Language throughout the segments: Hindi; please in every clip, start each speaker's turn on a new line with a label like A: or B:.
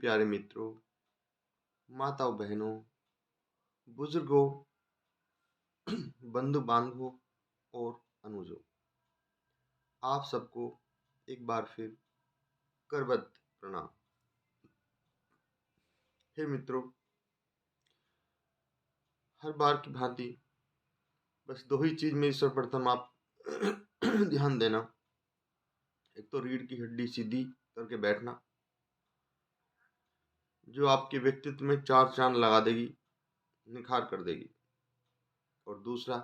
A: प्यारे मित्रों, माताओं बहनों, बुजुर्गों, बंधु बांधवों और अनुजों, आप सबको एक बार फिर करबद्ध प्रणाम। हे मित्रों, हर बार की भांति बस दो ही चीज में सर्वप्रथम आप ध्यान देना। एक तो रीढ़ की हड्डी सीधी करके बैठना, जो आपके व्यक्तित्व में चार चांद लगा देगी, निखार कर देगी। और दूसरा,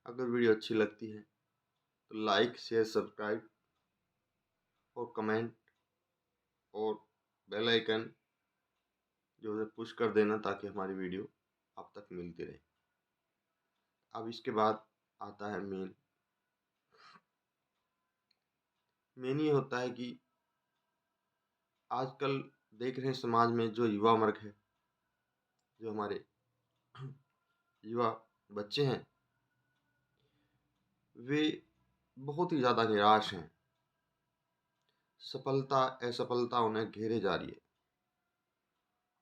A: अगर वीडियो अच्छी लगती है तो लाइक, शेयर, सब्सक्राइब और कमेंट और बेल आइकन जो है पुश कर देना, ताकि हमारी वीडियो आप तक मिलती रहे। अब इसके बाद आता है मेन ये होता है कि आजकल देख रहे हैं समाज में जो युवा वर्ग है, जो हमारे युवा बच्चे हैं, वे बहुत ही ज़्यादा निराश हैं। सफलता असफलता उन्हें घेरे जा रही है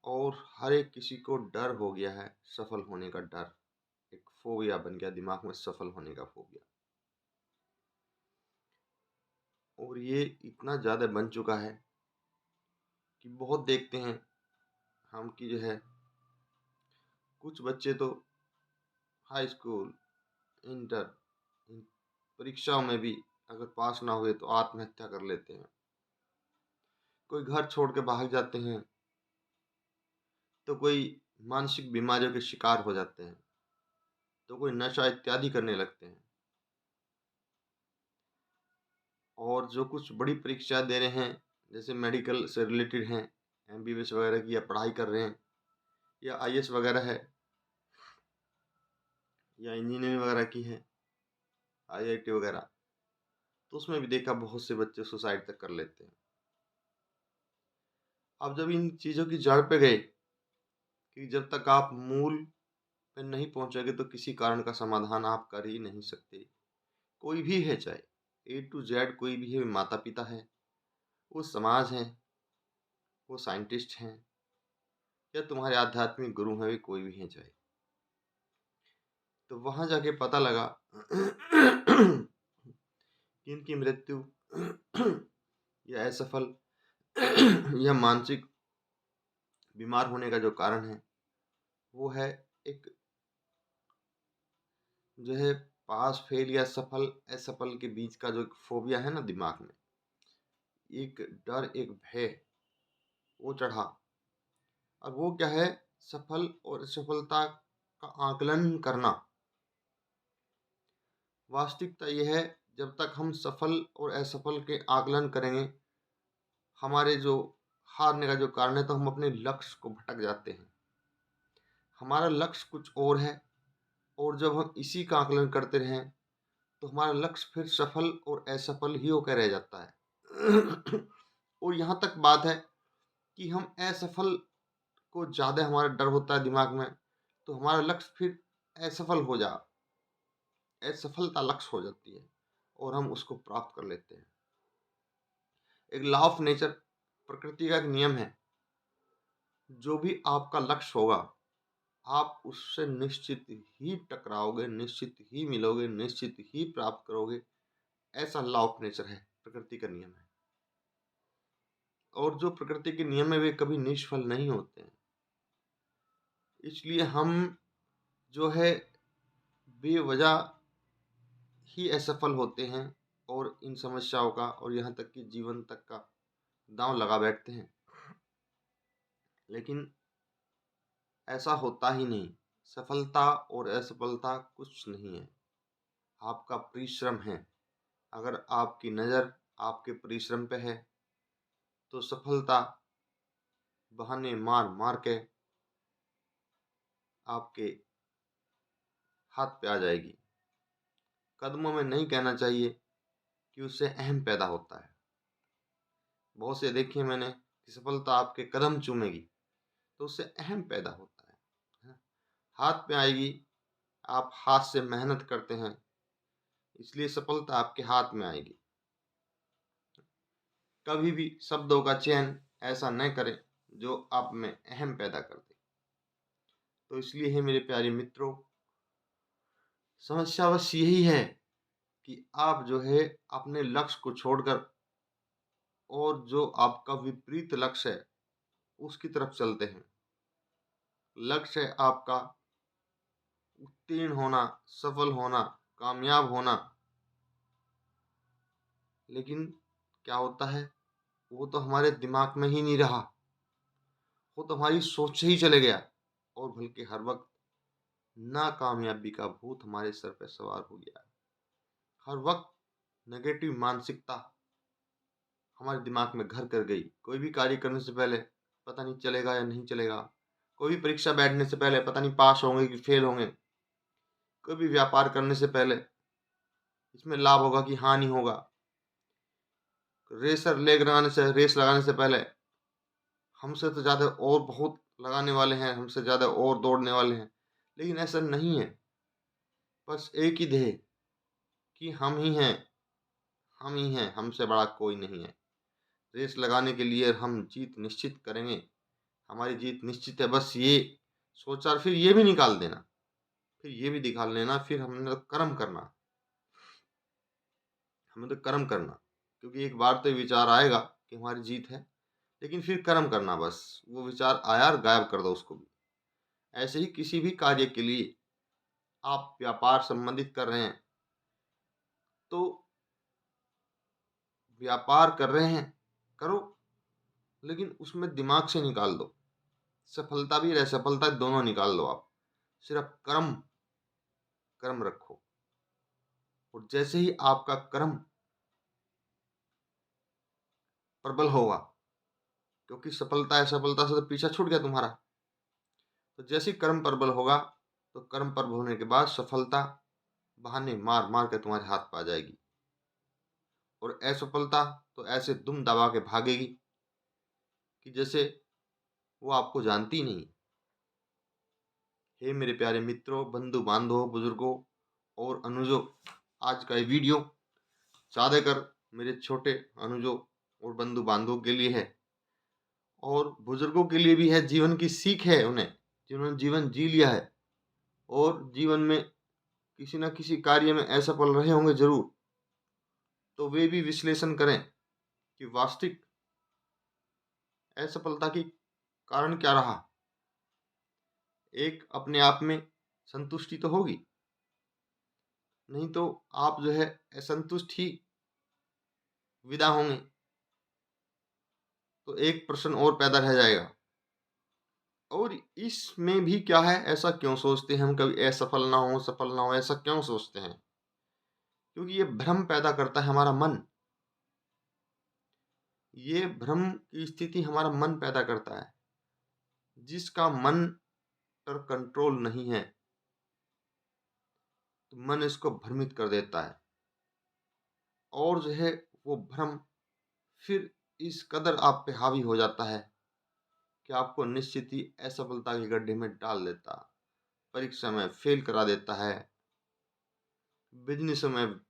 A: और हर एक किसी को डर हो गया है, सफल होने का डर। एक फोबिया बन गया दिमाग में, सफल होने का फोबिया। और ये इतना ज़्यादा बन चुका है कि बहुत देखते हैं हम कि जो है कुछ बच्चे तो हाई स्कूल, इंटर, परीक्षाओं में भी अगर पास ना हुए तो आत्महत्या कर लेते हैं। कोई घर छोड़ के भाग जाते हैं, तो कोई मानसिक बीमारियों के शिकार हो जाते हैं, तो कोई नशा इत्यादि करने लगते हैं। और जो कुछ बड़ी परीक्षा दे रहे हैं, जैसे मेडिकल से रिलेटेड हैं, एमबीबीएस वगैरह की या पढ़ाई कर रहे हैं, या आईएएस वगैरह है, या इंजीनियरिंग वगैरह की है, आईआईटी वगैरह, तो उसमें भी देखा बहुत से बच्चे सुसाइड तक कर लेते हैं। अब जब इन चीज़ों की जड़ पे गए कि जब तक आप मूल पे नहीं पहुंचोगे तो किसी कारण का समाधान आप कर ही नहीं सकते। कोई भी है, चाहे ए टू जेड कोई भी है, माता पिता है, वो समाज है, वो साइंटिस्ट हैं, या तुम्हारे आध्यात्मिक गुरु हैं, वे कोई भी हैं चाहे। तो वहां जाके पता लगा कि इनकी मृत्यु या असफल या मानसिक बीमार होने का जो कारण है, वो है एक जो है पास फेल या सफल असफल के बीच का जो एक फोबिया है ना दिमाग में, एक डर, एक भय वो चढ़ा। और वो क्या है, सफल और असफलता का आकलन करना। वास्तविकता यह है, जब तक हम सफल और असफल के आकलन करेंगे, हमारे जो हारने का जो कारण है, तो हम अपने लक्ष्य को भटक जाते हैं। हमारा लक्ष्य कुछ और है, और जब हम इसी का आकलन करते रहें तो हमारा लक्ष्य फिर सफल और असफल ही होकर रह जाता है। और यहाँ तक बात है कि हम असफल को ज़्यादा हमारा डर होता है दिमाग में, तो हमारा लक्ष्य फिर असफल हो जा असफलता लक्ष्य हो जाती है और हम उसको प्राप्त कर लेते हैं। एक लॉ ऑफ नेचर, प्रकृति का एक नियम है, जो भी आपका लक्ष्य होगा आप उससे निश्चित ही टकराओगे, निश्चित ही मिलोगे, निश्चित ही प्राप्त करोगे। ऐसा लॉ ऑफ नेचर है, प्रकृति का नियम है। और जो प्रकृति के नियम है वे कभी निष्फल नहीं होते हैं। इसलिए हम जो है बेवजह ही असफल होते हैं और इन समस्याओं का और यहाँ तक कि जीवन तक का दांव लगा बैठते हैं। लेकिन ऐसा होता ही नहीं। सफलता और असफलता कुछ नहीं है, आपका परिश्रम है। अगर आपकी नज़र आपके परिश्रम पे है तो सफलता बहाने मार मार के आपके हाथ पे आ जाएगी। कदमों में नहीं कहना चाहिए कि उससे अहम पैदा होता है। बहुत से देखिए मैंने कि सफलता आपके कदम चूमेगी तो उससे अहम पैदा होता है। हाथ पे आएगी, आप हाथ से मेहनत करते हैं, इसलिए सफलता आपके हाथ में आएगी। कभी भी शब्दों का चयन ऐसा न करें जो आप में अहम पैदा कर दे। तो इसलिए है मेरे प्यारे मित्रों, समस्या बस यही है कि आप जो है अपने लक्ष्य को छोड़कर और जो आपका विपरीत लक्ष्य है उसकी तरफ चलते हैं। लक्ष्य है आपका उत्तीर्ण होना, सफल होना, कामयाब होना, लेकिन क्या होता है, वो तो हमारे दिमाग में ही नहीं रहा, वो तो हमारी सोच से ही चले गया और बल्कि हर वक्त नाकामयाबी का भूत हमारे सर पे सवार हो गया। हर वक्त नेगेटिव मानसिकता हमारे दिमाग में घर कर गई। कोई भी कार्य करने से पहले पता नहीं चलेगा या नहीं चलेगा, कोई भी परीक्षा बैठने से पहले पता नहीं पास होंगे कि फेल होंगे, कोई भी व्यापार करने से पहले इसमें लाभ होगा कि हानि होगा, रेस लगाने से पहले हमसे तो ज़्यादा और बहुत लगाने वाले हैं, हमसे ज़्यादा और दौड़ने वाले हैं, लेकिन ऐसा नहीं है। बस एक ही ध्येय कि हम ही हैं, हम ही हैं, हमसे बड़ा कोई नहीं है। रेस लगाने के लिए हम जीत निश्चित करेंगे, हमारी जीत निश्चित है। बस ये सोचा, फिर ये भी निकाल देना, फिर ये भी निकाल लेना, फिर हमने तो कर्म करना, हमें तो कर्म करना, क्योंकि एक बार तो ये विचार आएगा कि हमारी जीत है, लेकिन फिर कर्म करना। बस वो विचार आया और गायब कर दो उसको भी। ऐसे ही किसी भी कार्य के लिए आप व्यापार संबंधित कर रहे हैं, तो व्यापार कर रहे हैं, करो, लेकिन उसमें दिमाग से निकाल दो। सफलता भी और असफलता दोनों निकाल दो आप। सिर्फ कर्म कर्म रखो, और जैसे ही आपका कर्म प्रबल होगा, क्योंकि सफलता असफलता से तो पीछा छूट गया तुम्हारा, तो जैसे ही कर्म प्रबल होगा, तो कर्म प्रबल होने के बाद सफलता बहाने मार मार के तुम्हारे हाथ पा जाएगी, और असफलता तो ऐसे दुम दबा के भागेगी कि जैसे वो आपको जानती नहीं। हे मेरे प्यारे मित्रों, बंधु बांधवों, बुजुर्गों और अनुजों, आज का ये वीडियो ज़्यादातर मेरे छोटे अनुजों और बंधु बांधवों के लिए है, और बुजुर्गों के लिए भी है। जीवन की सीख है उन्हें, जिन्होंने जीवन जी लिया है और जीवन में किसी न किसी कार्य में असफल रहे होंगे जरूर, तो वे भी विश्लेषण करें कि वास्तविक असफलता की कारण क्या रहा। एक अपने आप में संतुष्टि तो होगी, नहीं तो आप जो है असंतुष्ट ही विदा होंगे, तो एक प्रश्न और पैदा रह जाएगा। और इसमें भी क्या है, ऐसा क्यों सोचते हैं हम, कभी असफल ना हो, सफल ना हो, ऐसा क्यों सोचते हैं? क्योंकि ये भ्रम पैदा करता है हमारा मन। ये भ्रम की स्थिति हमारा मन पैदा करता है। जिसका मन पर कंट्रोल नहीं है, तो मन इसको भ्रमित कर देता है, और जो है वो भ्रम फिर इस कदर आप पे हावी हो जाता है कि आपको निश्चित ही असफलता के गड्ढे में डाल देता, परीक्षा में फेल करा देता है, बिजनेस में,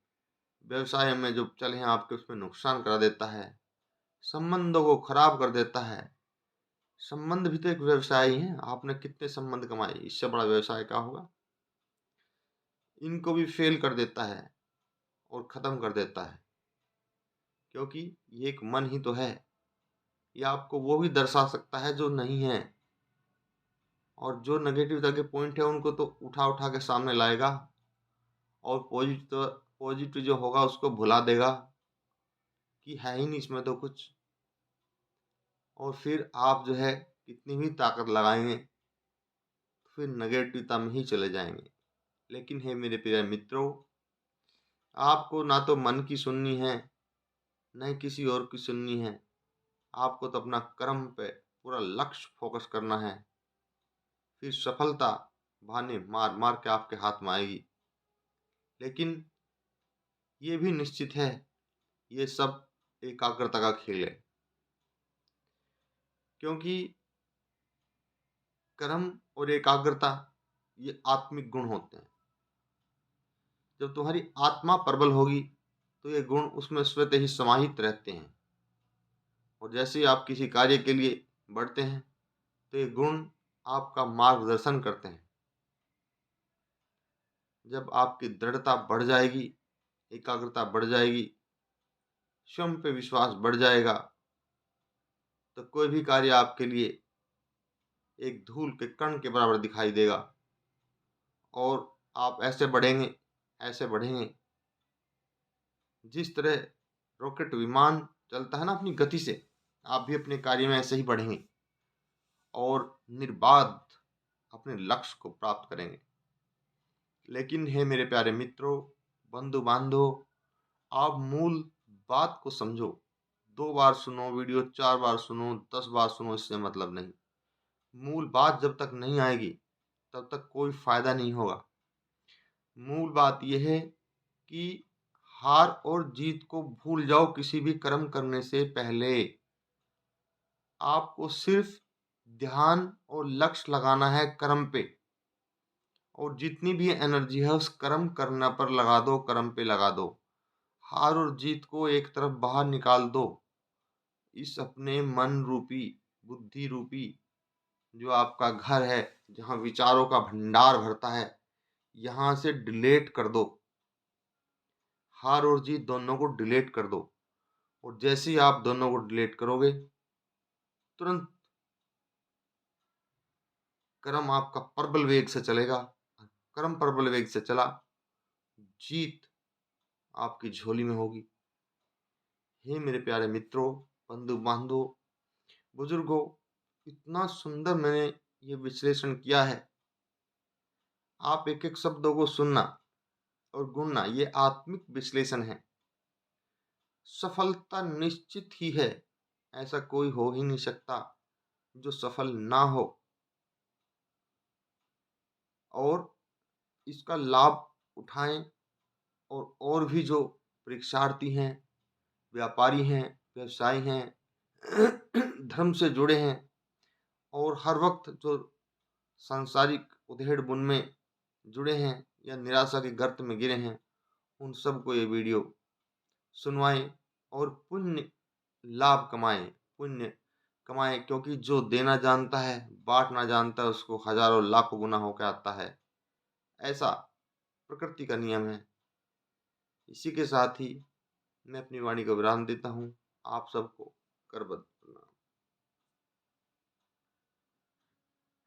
A: व्यवसाय में जो चले हैं आपके, उसमें नुकसान करा देता है, संबंधों को खराब कर देता है। संबंध भी तो एक व्यवसाय ही है। आपने कितने संबंध कमाए, इससे बड़ा व्यवसाय क्या होगा। इनको भी फेल कर देता है और ख़त्म कर देता है, क्योंकि ये एक मन ही तो है। ये आपको वो भी दर्शा सकता है जो नहीं है, और जो नेगेटिविटी के पॉइंट है उनको तो उठा उठा के सामने लाएगा, और पॉजिटिव जो होगा उसको भुला देगा कि है ही नहीं इसमें तो कुछ। और फिर आप जो है कितनी भी ताकत लगाएंगे, फिर नेगेटिविटी में ही चले जाएंगे। लेकिन है मेरे प्रिय मित्रों, आपको ना तो मन की सुननी है, न ही किसी और की सुननी है। आपको तो अपना कर्म पे पूरा लक्ष्य फोकस करना है, फिर सफलता बहाने मार मार के आपके हाथ में आएगी। लेकिन ये भी निश्चित है, ये सब एकाग्रता का खेल है, क्योंकि कर्म और एकाग्रता ये आत्मिक गुण होते हैं। जब तुम्हारी आत्मा प्रबल होगी, तो ये गुण उसमें स्वतः ही समाहित रहते हैं। और जैसे ही आप किसी कार्य के लिए बढ़ते हैं तो ये गुण आपका मार्गदर्शन करते हैं। जब आपकी दृढ़ता बढ़ जाएगी, एकाग्रता बढ़ जाएगी, स्वयं पे विश्वास बढ़ जाएगा, तो कोई भी कार्य आपके लिए एक धूल के कण के बराबर दिखाई देगा और आप ऐसे बढ़ेंगे, ऐसे बढ़ेंगे। जिस तरह रॉकेट विमान चलता है ना अपनी गति से, आप भी अपने कार्य में ऐसे ही बढ़ेंगे और निर्बाध अपने लक्ष्य को प्राप्त करेंगे। लेकिन हे मेरे प्यारे मित्रों, बंधु बांधव, आप मूल बात को समझो। 2 बार सुनो वीडियो, 4 बार सुनो, 10 बार सुनो, इससे मतलब नहीं। मूल बात जब तक नहीं आएगी तब तक कोई फायदा नहीं होगा। मूल बात यह है कि हार और जीत को भूल जाओ। किसी भी कर्म करने से पहले आपको सिर्फ ध्यान और लक्ष्य लगाना है कर्म पे, और जितनी भी एनर्जी है उस कर्म करना पर लगा दो, कर्म पे लगा दो। हार और जीत को एक तरफ बाहर निकाल दो। इस अपने मन रूपी, बुद्धि रूपी जो आपका घर है, जहाँ विचारों का भंडार भरता है, यहाँ से डिलीट कर दो। हार और जीत दोनों को डिलीट कर दो। और जैसे ही आप दोनों को डिलीट करोगे, तुरंत कर्म आपका प्रबल वेग से चलेगा। कर्म प्रबल वेग से चला, जीत आपकी झोली में होगी। हे मेरे प्यारे मित्रों, बंधु बांधव, बुजुर्गों, इतना सुंदर मैंने ये विश्लेषण किया है। आप एक एक शब्दों को सुनना और गुनना, ये आत्मिक विश्लेषण है। सफलता निश्चित ही है, ऐसा कोई हो ही नहीं सकता जो सफल ना हो। और इसका लाभ उठाएं। और भी जो परीक्षार्थी हैं, व्यापारी हैं, व्यवसायी हैं, धर्म से जुड़े हैं और हर वक्त जो सांसारिक उधेड़ बुन में जुड़े हैं या निराशा के गर्त में गिरे हैं, उन सबको ये वीडियो सुनवाएं और पुण्य लाभ कमाएं, पुण्य कमाएं। क्योंकि जो देना जानता है, बांटना जानता है, उसको हजारों लाखों गुना होकर आता है। ऐसा प्रकृति का नियम है। इसी के साथ ही मैं अपनी वाणी को विराम देता हूँ। आप सबको करबद्ध।